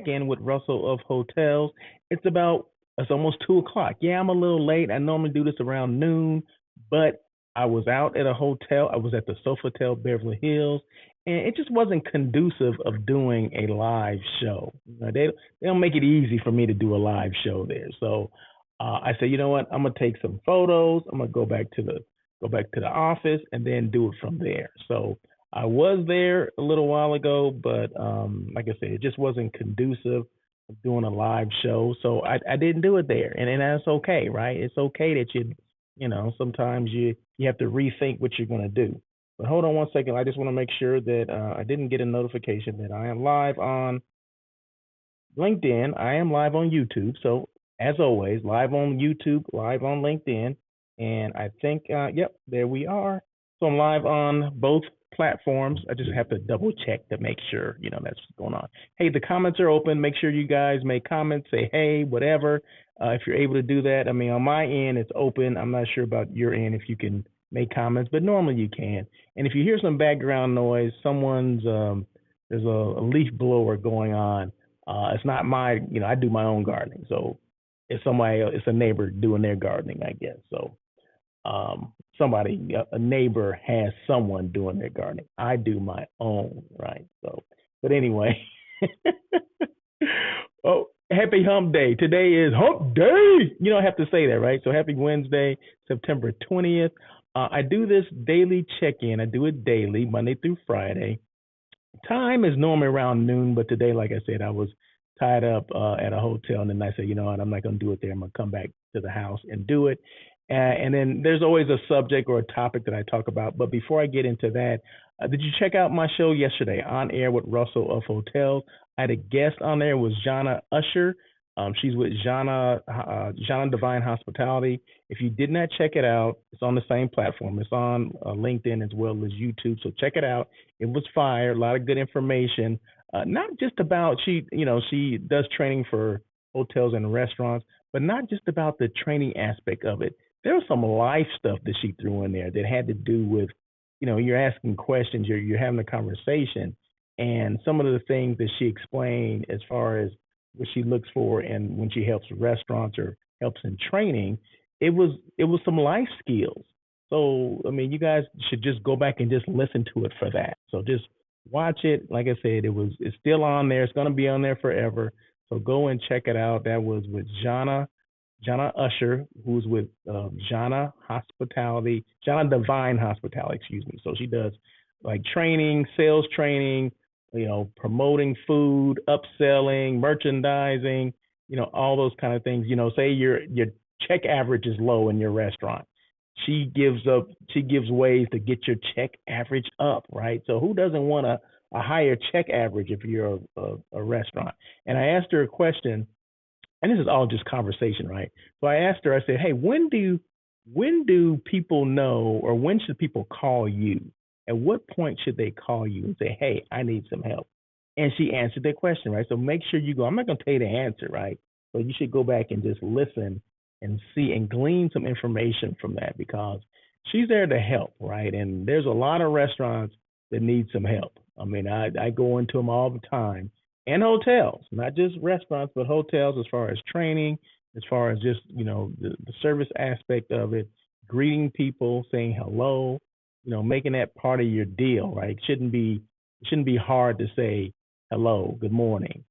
In with Russell of Hotels. It's almost 2 o'clock. Yeah, I'm a little late. I normally do this around noon, but I was out at a hotel. I was at the Sofitel Beverly Hills, and it just wasn't conducive of doing a live show. They don't make it easy for me to do a live show there. So I said, you know what? I'm gonna take some photos. I'm gonna go back to the office and then do it from there. So I was there a little while ago, but like I said, it just wasn't conducive of doing a live show. So I didn't do it there, and that's okay, right? It's okay that sometimes you have to rethink what you're gonna do. But hold on one second. I just want to make sure that I didn't get a notification that I am live on LinkedIn. I am live on YouTube. So as always, live on YouTube, live on LinkedIn, and I think, yep, there we are. So I'm live on both platforms. I just have to double check to make sure, that's what's going on. Hey, the comments are open. Make sure you guys make comments, say hey, whatever. If you're able to do that, I mean, on my end, it's open. I'm not sure about your end if you can make comments, but normally you can. And if you hear some background noise, there's a leaf blower going on. It's not I do my own gardening, so it's a neighbor doing their gardening, I guess. So a neighbor has someone doing their gardening. I do my own, right? So, but anyway, oh, happy hump day. Today is hump day. You don't have to say that, right? So happy Wednesday, September 20th. I do this daily check-in. I do it daily, Monday through Friday. Time is normally around noon, but today, like I said, I was tied up at a hotel, and then I said, you know what, I'm not going to do it there. I'm going to come back to the house and do it. And then there's always a subject or a topic that I talk about. But before I get into that, did you check out my show yesterday, On Air with Russell of Hotels? I had a guest on there, was Jana Usher. She's with Jana Divine Hospitality. If you did not check it out, it's on the same platform. It's on LinkedIn as well as YouTube. So check it out. It was fire. A lot of good information. Not just about she does training for hotels and restaurants, but not just about the training aspect of it. There was some life stuff that she threw in there that had to do with, you're asking questions, you're having a conversation, and some of the things that she explained as far as what she looks for and when she helps restaurants or helps in training, it was some life skills. So I mean, you guys should just go back and just listen to it for that. So just watch it. Like I said, it's still on there. It's gonna be on there forever. So go and check it out. That was with Jana Usher, who's with Jana Divine Hospitality, excuse me. So she does like training, sales training, promoting food, upselling, merchandising, all those kind of things. Say your check average is low in your restaurant. She gives ways to get your check average up, right? So who doesn't want a higher check average if you're a restaurant? And I asked her a question, and this is all just conversation, right? So I asked her, I said, hey, when do people know, or when should people call you? At what point should they call you and say, hey, I need some help? And she answered that question, right? So make sure you go. I'm not going to tell you the answer, right? So you should go back and just listen and see and glean some information from that, because she's there to help, right? And there's a lot of restaurants that need some help. I mean, I go into them all the time, and hotels, not just restaurants, but hotels, as far as training, as far as just the service aspect of it, greeting people, saying hello, making that part of your deal, right? It shouldn't be hard to say hello, good morning,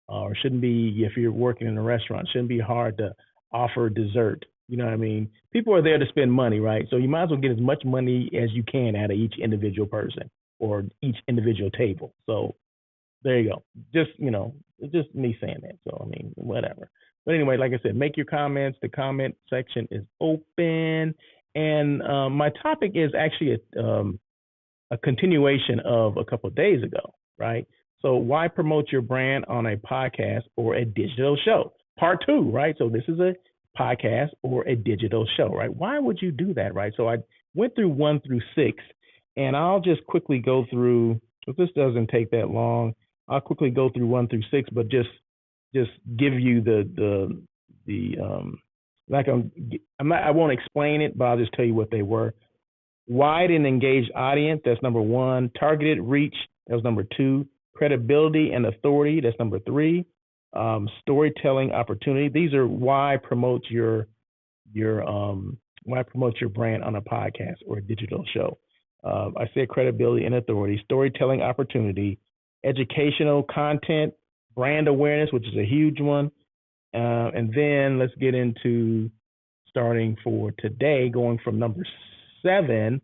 or shouldn't be, if you're working in a restaurant, shouldn't be hard to offer dessert. You know what I mean? People are there to spend money, right? So you might as well get as much money as you can out of each individual person or each individual table. So there you go. It's just me saying that. So I mean, whatever. But anyway, like I said, make your comments. The comment section is open, and my topic is actually a continuation of a couple of days ago, right? So why promote your brand on a podcast or a digital show? Part two, right? So this is a podcast or a digital show, right? Why would you do that, right? So I went through 1 through 6, and I'll just quickly go through. So this doesn't take that long. I'll quickly go through 1 through 6, but just give you the like I won't explain it, but I'll just tell you what they were. Wide and engaged audience, that's number one. Targeted reach, that was number two. Credibility and authority, that's number three. storytelling opportunity. These are your why promote your brand on a podcast or a digital show. I said credibility and authority, storytelling opportunity, educational content, brand awareness, which is a huge one. And then let's get into starting for today, going from number 7,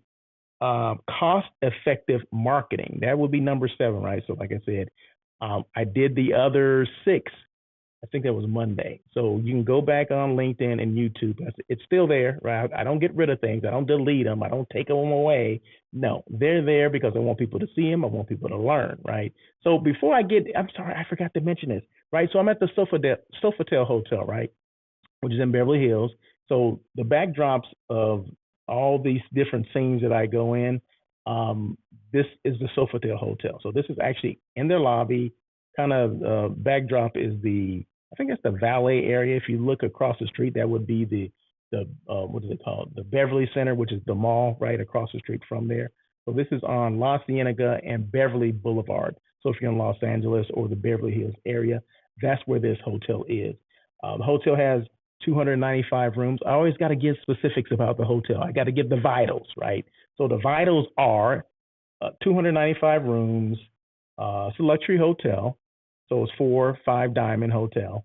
cost effective marketing. That would be number 7, right? So, like I said, I did the other 6. I think that was Monday. So you can go back on LinkedIn and YouTube. It's still there, right? I don't get rid of things. I don't delete them. I don't take them away. No, they're there because I want people to see them. I want people to learn, right? So before I'm sorry, I forgot to mention this, right? So I'm at the Sofitel Hotel, right? Which is in Beverly Hills. So the backdrops of all these different scenes that I go in, this is the Sofitel Hotel. So this is actually in their lobby. Kind of backdrop is I think that's the valet area. If you look across the street, that would be the what is it called? The Beverly Center, which is the mall right across the street from there. So this is on La Cienega and Beverly Boulevard. So if you're in Los Angeles or the Beverly Hills area, that's where this hotel is. The hotel has 295 rooms. I always got to give specifics about the hotel. I got to give the vitals, right? So the vitals are 295 rooms. It's a luxury hotel. So it's 4-5 diamond hotel,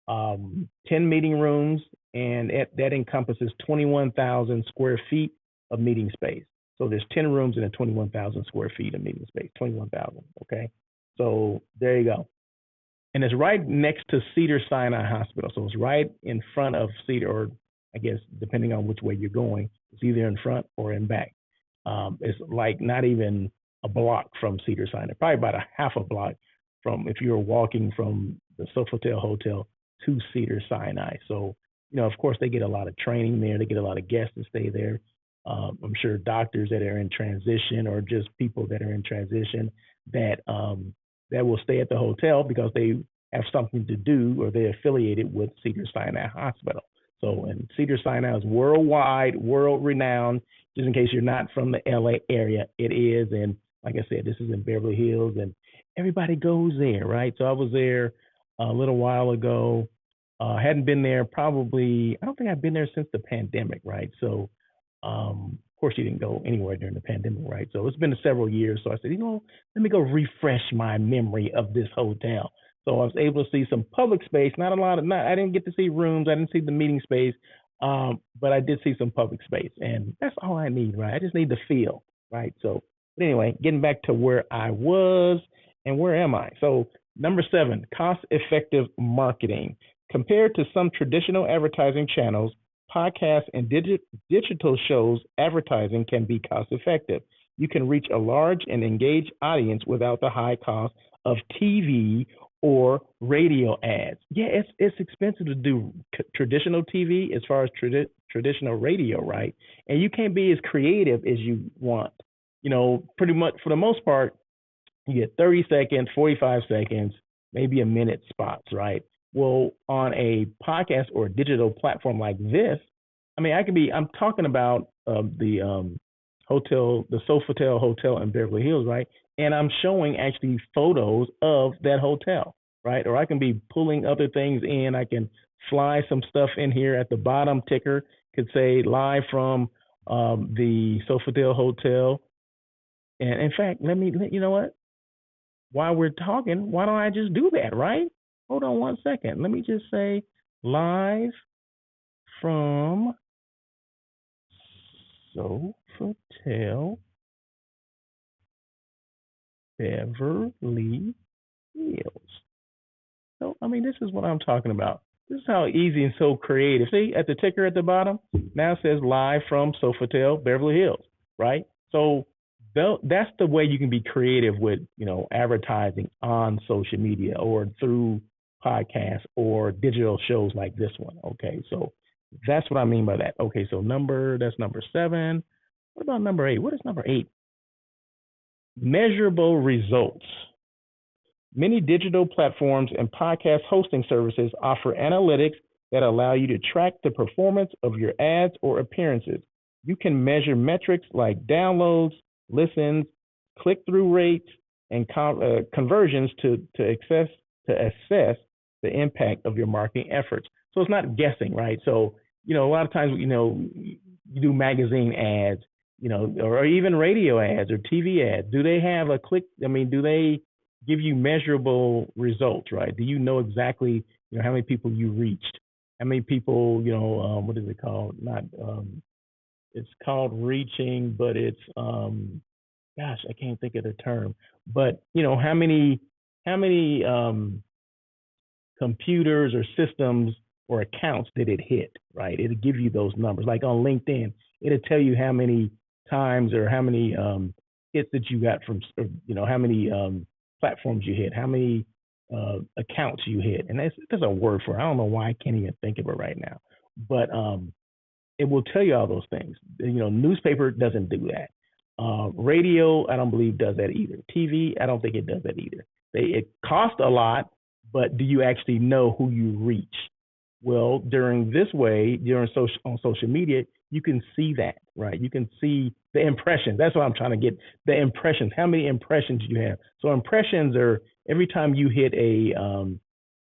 10 meeting rooms, and that encompasses 21,000 square feet of meeting space. So there's 10 rooms and 21,000 square feet of meeting space, 21,000, okay? So there you go. And it's right next to Cedars-Sinai Hospital. So it's right in front of Cedar, or I guess depending on which way you're going, it's either in front or in back. It's like not even a block from Cedars-Sinai, probably about a half a block from if you were walking from the Sofitel Hotel to Cedars-Sinai. So, of course, they get a lot of training there. They get a lot of guests to stay there. I'm sure doctors that are in transition or just people that are in transition that will stay at the hotel because they have something to do or they're affiliated with Cedars-Sinai Hospital. So, and Cedars-Sinai is worldwide, world renowned. Just in case you're not from the LA area, it is. And like I said, this is in Beverly Hills, and everybody goes there, right? So I was there a little while ago. Hadn't been there probably, I don't think I've been there since the pandemic, right? So, of course, you didn't go anywhere during the pandemic, right? So it's been several years. So I said, let me go refresh my memory of this hotel. So I was able to see some public space, I didn't get to see rooms. I didn't see the meeting space, but I did see some public space. And that's all I need, right? I just need the feel, right? So but anyway, getting back to where I was and where am I? So number 7, cost-effective marketing. Compared to some traditional advertising channels, podcasts and digital shows advertising can be cost-effective. You can reach a large and engaged audience without the high cost of TV or radio ads. Yeah, it's expensive to do traditional TV as far as traditional radio, right? And you can't be as creative as you want. Pretty much for the most part, you get 30 seconds, 45 seconds, maybe a minute spots, right? Well, on a podcast or a digital platform like this, I'm talking about the Sofitel Hotel in Beverly Hills, right? And I'm showing actually photos of that hotel, right? Or I can be pulling other things in. I can fly some stuff in here at the bottom ticker, could say live from the Sofitel Hotel. And in fact, you know what? While we're talking, why don't I just do that, right? Hold on one second. Let me just say live from Sofitel Beverly Hills. So, this is what I'm talking about. This is how easy and so creative. See, at the ticker at the bottom, now it says live from Sofitel Beverly Hills, right? So that's the way you can be creative with, advertising on social media or through podcasts or digital shows like this one. Okay, so that's what I mean by that. Okay, so that's number 7. What about number 8? What is number 8? Measurable results. Many digital platforms and podcast hosting services offer analytics that allow you to track the performance of your ads or appearances. You can measure metrics like downloads, listens, click-through rates, and conversions to assess the impact of your marketing efforts. So it's not guessing, right? So, a lot of times, you do magazine ads, or even radio ads or TV ads. Do they have a click? I mean, do they give you measurable results, right? Do you know exactly, how many people you reached? How many people, what is it called? Not, it's called reaching, but it's, gosh, I can't think of the term. But, how many computers or systems or accounts did it hit, right? It'll give you those numbers. Like on LinkedIn, it'll tell you how many times or how many hits that you got from, how many platforms you hit, how many accounts you hit. And there's a word for it. I don't know why I can't even think of it right now. But it will tell you all those things. Newspaper doesn't do that. Radio, I don't believe does that either. TV, I don't think it does that either. It costs a lot, but do you actually know who you reach? Well, during on social media, you can see that, right? You can see the impressions. That's what I'm trying to get. The impressions. How many impressions you have? So impressions are every time you hit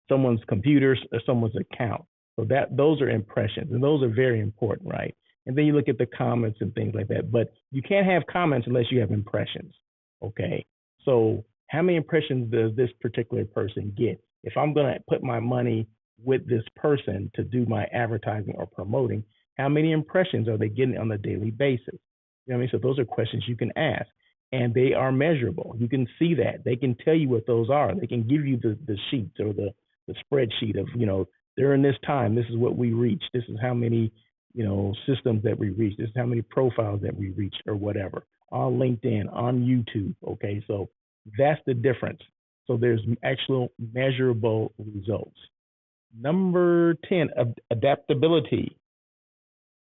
someone's computer or someone's account. So those are impressions, and those are very important, right? And then you look at the comments and things like that. But you can't have comments unless you have impressions. Okay. So how many impressions does this particular person get? If I'm going to put my money with this person to do my advertising or promoting, how many impressions are they getting on a daily basis? You know what I mean? So those are questions you can ask, and they are measurable. You can see that. They can tell you what those are. They can give you the sheets or the spreadsheet of, during this time, this is what we reached. This is how many, systems that we reached. This is how many profiles that we reached or whatever on LinkedIn, on YouTube. Okay. So that's the difference. So there's actual measurable results. Number 10, adaptability.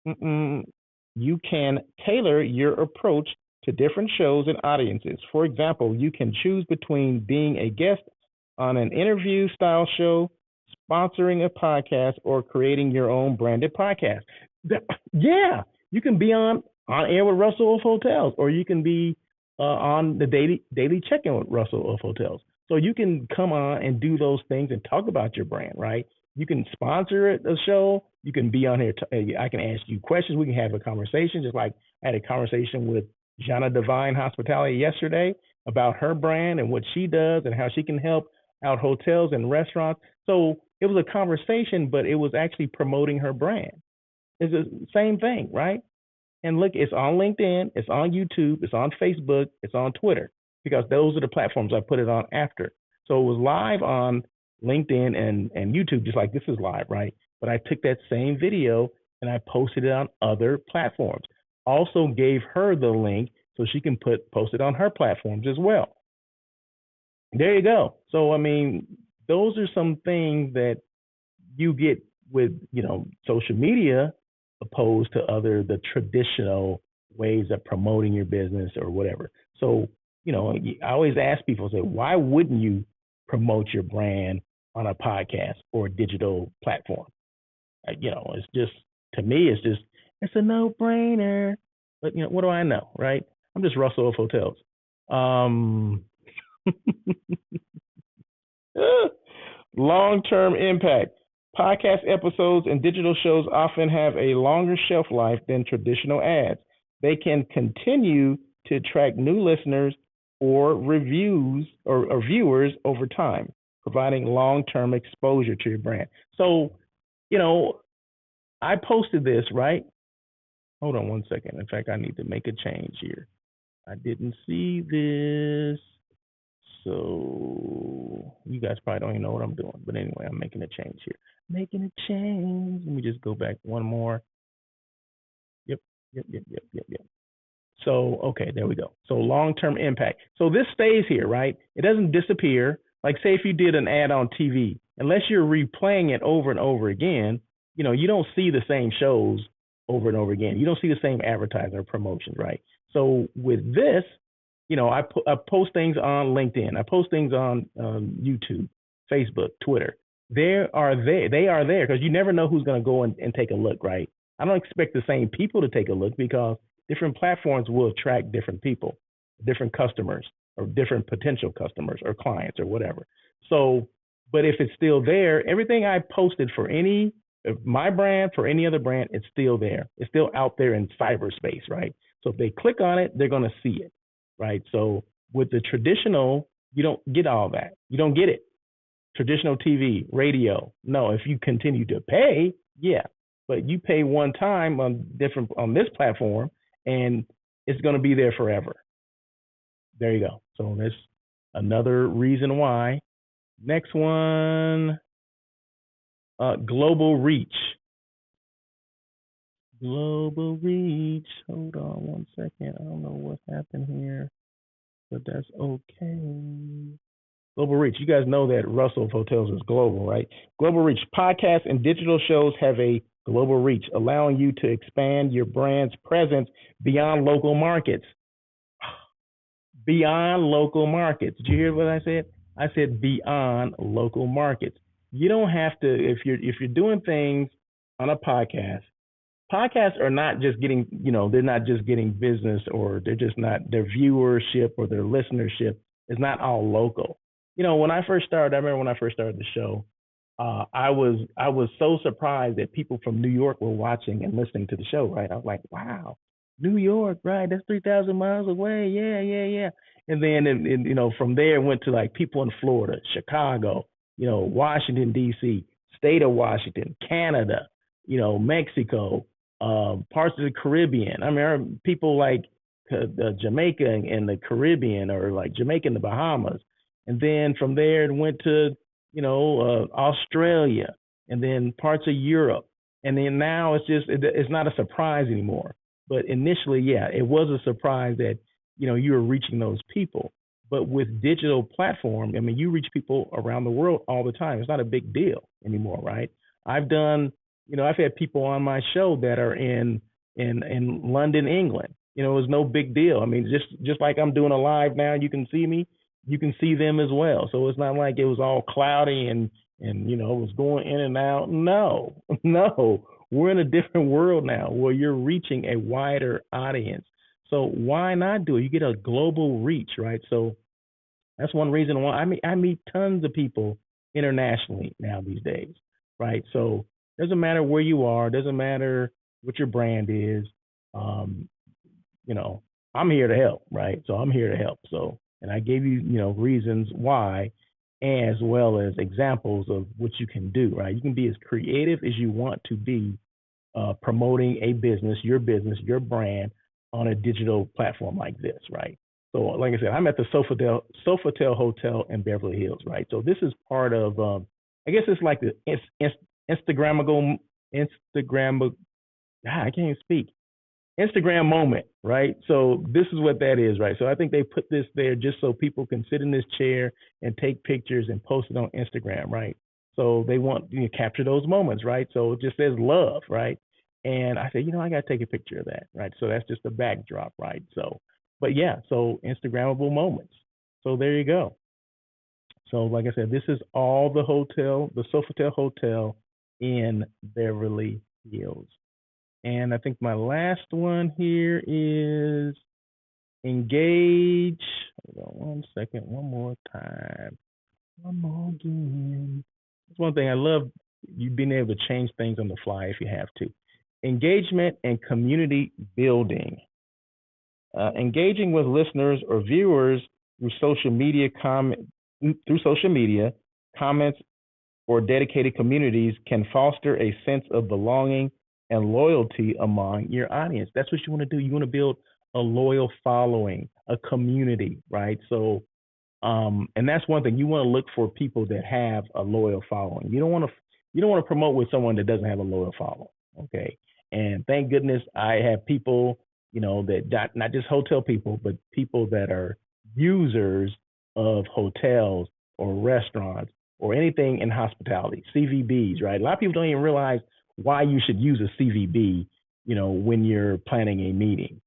You can tailor your approach to different shows and audiences. For example, you can choose between being a guest on an interview style show, sponsoring a podcast, or creating your own branded podcast. Yeah, you can be on air with Russell Wolf Hotels, or you can be on the daily check-in with Russell Wolf Hotels. So you can come on and do those things and talk about your brand, right? You can sponsor a show. You can be on here. I can ask you questions. We can have a conversation, just like I had a conversation with Jana Divine Hospitality yesterday about her brand and what she does and how she can help out hotels and restaurants. So it was a conversation, but it was actually promoting her brand. It's the same thing, right? And look, it's on LinkedIn, it's on YouTube, it's on Facebook, it's on Twitter, because those are the platforms I put it on after. So it was live on LinkedIn and YouTube, just like this is live, right? But I took that same video and I posted it on other platforms. Also gave her the link so she can post it on her platforms as well. There you go. So, I mean, those are some things that you get with, social media opposed to the traditional ways of promoting your business or whatever. So, I always ask people, say, why wouldn't you promote your brand on a podcast or a digital platform? It's just, to me, it's a no-brainer. But, what do I know, right? I'm just Russell of Hotels. Long-term impact. Podcast episodes and digital shows often have a longer shelf life than traditional ads. They can continue to attract new listeners or reviews or viewers over time, providing long-term exposure to your brand. So, I posted this, right? Hold on one second. In fact, I need to make a change here. I didn't see this. So you guys probably don't even know what I'm doing. But anyway, I'm making a change here. Making a change. Let me just go back one more. Yep. So, okay, there we go. So long-term impact. So this stays here, right? It doesn't disappear. Like say if you did an ad on TV, unless you're replaying it over and over again, you don't see the same shows over and over again. You don't see the same advertising or promotion, right? So with this, I post things on LinkedIn. I post things on YouTube, Facebook, Twitter. They are there because you never know who's going to go and take a look, right? I don't expect the same people to take a look because different platforms will attract different people, different customers, or different potential customers or clients or whatever. So But if it's still there, everything I posted for any my brand, for any other brand, it's still there. It's still out there in cyberspace, right? So if they click on it, they're going to see it, right? So with the traditional, you don't get all that. You don't get it. Traditional TV, radio. No, if you continue to pay, yeah, but you pay one time on this platform, and it's going to be there forever. There you go. So that's another reason why. Next one, global reach. Global reach. Hold on one second. I don't know what happened here, but that's okay. Global reach. You guys know that Russell Hotels is global, right? Global reach. Podcasts and digital shows have a global reach, allowing you to expand your brand's presence beyond local markets. Beyond local markets. Did you hear what I said? I said beyond local markets. You don't have to if you're doing things on a podcast. Podcasts are not just getting, they're not just getting business, or they're just not, their viewership or their listenership is not all local. When I first started, I remember when I first started the show, I was so surprised that people from New York were watching and listening to the show, right? I was like, wow, New York, right? That's 3,000 miles away. Yeah, yeah, yeah. And then, from there it went to like people in Florida, Chicago, Washington, D.C., state of Washington, Canada, Mexico, parts of the Caribbean. I mean, people like Jamaica and the Caribbean, or like Jamaica and the Bahamas. And then from there it went to, Australia, and then parts of Europe. And then now it's not a surprise anymore. But initially, yeah, it was a surprise that, you were reaching those people. But with digital platform, I mean, you reach people around the world all the time. It's not a big deal anymore, right? I've had people on my show that are in London, England. It was no big deal. I mean, just like I'm doing a live now, you can see me, you can see them as well. So it's not like it was all cloudy and it was going in and out. No, no, we're in a different world now where you're reaching a wider audience. So why not do it? You get a global reach, right? So that's one reason why I meet tons of people internationally now these days, right? So doesn't matter where you are, doesn't matter what your brand is. Um, I'm here to help, right? So I'm here to help. So, and I gave you, reasons why, as well as examples of what you can do, right? You can be as creative as you want to be, promoting a business, your brand on a digital platform like this, right? So, like I said, I'm at the Sofitel Hotel in Beverly Hills, right? So this is part of, I guess it's like the Instagram. I can't even speak. Instagram moment, right? So this is what that is, right? So I think they put this there just so people can sit in this chair and take pictures and post it on Instagram, right? So they want to capture those moments, right? So it just says love, right? And I said, I got to take a picture of that, right? So that's just a backdrop, right? So, but yeah, so Instagrammable moments. So there you go. So like I said, this is all the Sofitel Hotel in Beverly Hills. And I think my last one here is engage. Hold on one second, one more time. One more again. That's one thing I love, you being able to change things on the fly if you have to. Engagement and community building. Engaging with listeners or viewers through social media, comments, or dedicated communities can foster a sense of belonging and loyalty among your audience. That's what you want to do. You want to build a loyal following, a community, right? So, and that's one thing. You want to look for people that have a loyal following. You don't want to promote with someone that doesn't have a loyal following. Okay. And thank goodness I have people, that not just hotel people, but people that are users of hotels or restaurants or anything in hospitality, CVBs, right? A lot of people don't even realize why you should use a CVB, when you're planning a meeting,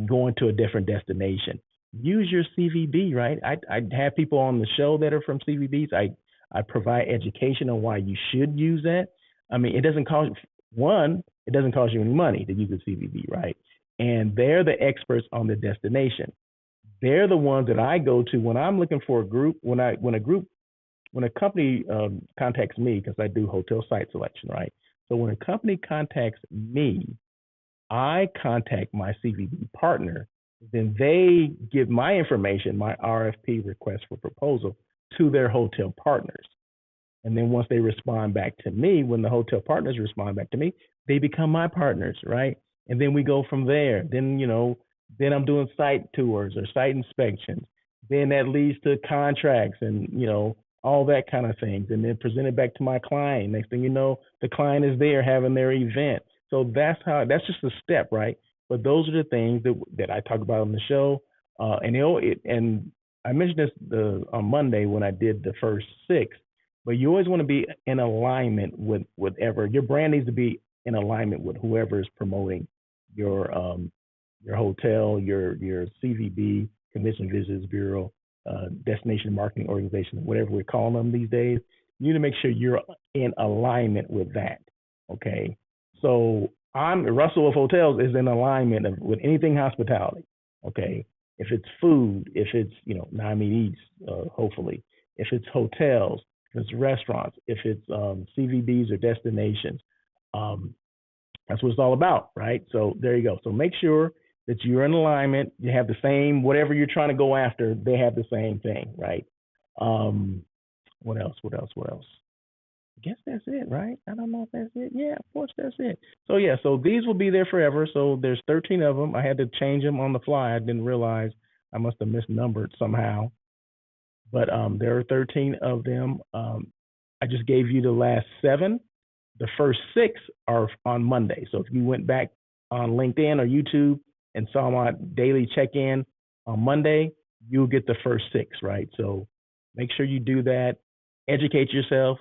going to a different destination. Use your CVB, right? I have people on the show that are from CVBs. I provide education on why you should use that. I mean, it doesn't cost you any money to use a CVB, right? And they're the experts on the destination. They're the ones that I go to when I'm looking for a group. When a group when a company contacts me, because I do hotel site selection, right? So when a company contacts me, I contact my CVB partner, then they give my information, my RFP, request for proposal, to their hotel partners. And then once they respond back to me, when the hotel partners respond back to me, they become my partners, right? And then we go from there. Then, then I'm doing site tours or site inspections. Then that leads to contracts and, all that kind of things. And then present it back to my client. Next thing you know, the client is there having their event. So that's just a step, right? But those are the things that I talk about on the show. And I mentioned this on Monday when I did the first 6. But you always want to be in alignment with whatever your brand needs to be in alignment with whoever is promoting your hotel, your CVB, Convention Visitors Bureau, destination marketing organization, whatever we're calling them these days. You need to make sure you're in alignment with that. Okay, so Russell of Hotels is in alignment with anything hospitality. Okay, if it's food, if it's Miami East, hopefully, if it's hotels, if it's restaurants, if it's CVBs or destinations. That's what it's all about, right? So there you go. So make sure that you're in alignment. You have the same, whatever you're trying to go after, they have the same thing, right? What else? I guess that's it, right? I don't know if that's it. Yeah, of course that's it. So yeah, so these will be there forever. So there's 13 of them. I had to change them on the fly. I didn't realize I must have misnumbered somehow. But there are 13 of them. I just gave you the last 7. The first 6 are on Monday. So if you went back on LinkedIn or YouTube and saw my daily check-in on Monday, you'll get the first 6, right? So make sure you do that. Educate yourself.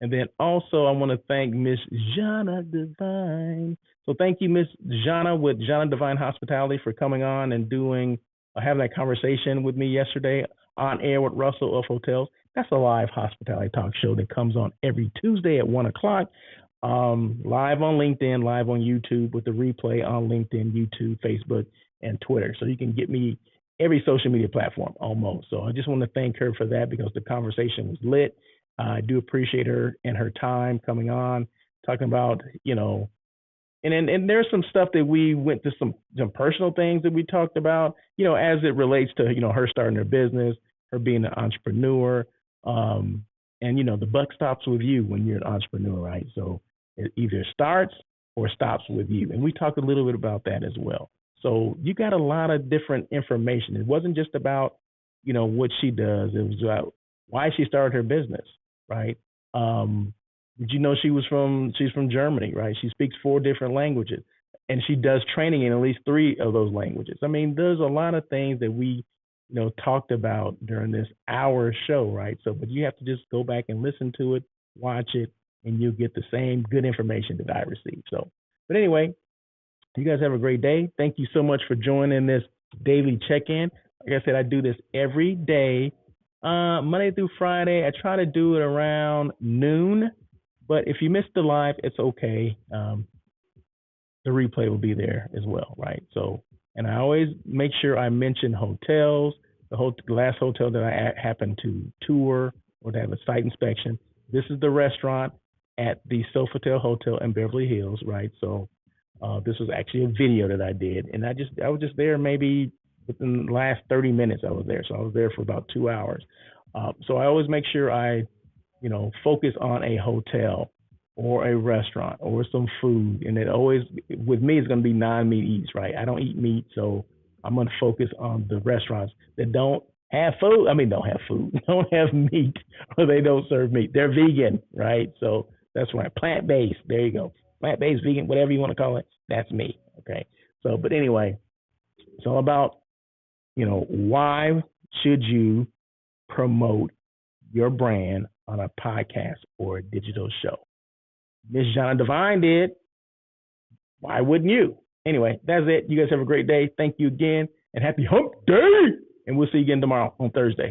And then also I want to thank Miss Jana Divine. So thank you, Miss Jana with Jana Divine Hospitality, for coming on and having that conversation with me yesterday on air with Russell of Hotels. That's a live hospitality talk show that comes on every Tuesday at 1 o'clock, live on LinkedIn, live on YouTube, with the replay on LinkedIn, YouTube, Facebook, and Twitter. So you can get me every social media platform almost. So I just want to thank her for that, because the conversation was lit. I do appreciate her and her time coming on, talking about, and there's some stuff that we went to, some personal things that we talked about, as it relates to, her starting her business, her being an entrepreneur. And, the buck stops with you when you're an entrepreneur, right? So it either starts or stops with you. And we talked a little bit about that as well. So you got a lot of different information. It wasn't just about, what she does. It was about why she started her business, right? Did you know she's from Germany, right? She speaks 4 different languages, and she does training in at least 3 of those languages. I mean, there's a lot of things that we, talked about during this hour show, right? So, but you have to just go back and listen to it, watch it, and you'll get the same good information that I received. So, but anyway, you guys have a great day. Thank you so much for joining this daily check-in. Like I said, I do this every day, Monday through Friday. I try to do it around noon, but if you missed the live, it's okay. The replay will be there as well, right? So, and I always make sure I mention hotels. The last hotel that I happened to tour or to have a site inspection, this is the restaurant at the Sofitel Hotel in Beverly Hills, right? So this was actually a video that I did, and I was just there maybe within the last 30 minutes I was there. So I was there for about 2 hours. So I always make sure I, focus on a hotel or a restaurant or some food. And it always, with me, it's going to be non-meat eats, right? I don't eat meat, so I'm going to focus on the restaurants that don't have food. Don't have food, don't have meat, or they don't serve meat. They're vegan, right? So that's right. Plant-based. There you go. Plant-based, vegan, whatever you want to call it. That's me. Okay. So, but anyway, it's all about, why should you promote your brand on a podcast or a digital show? Miss Jana Divine did. Why wouldn't you? Anyway, that's it. You guys have a great day. Thank you again, and happy hump day. And we'll see you again tomorrow on Thursday.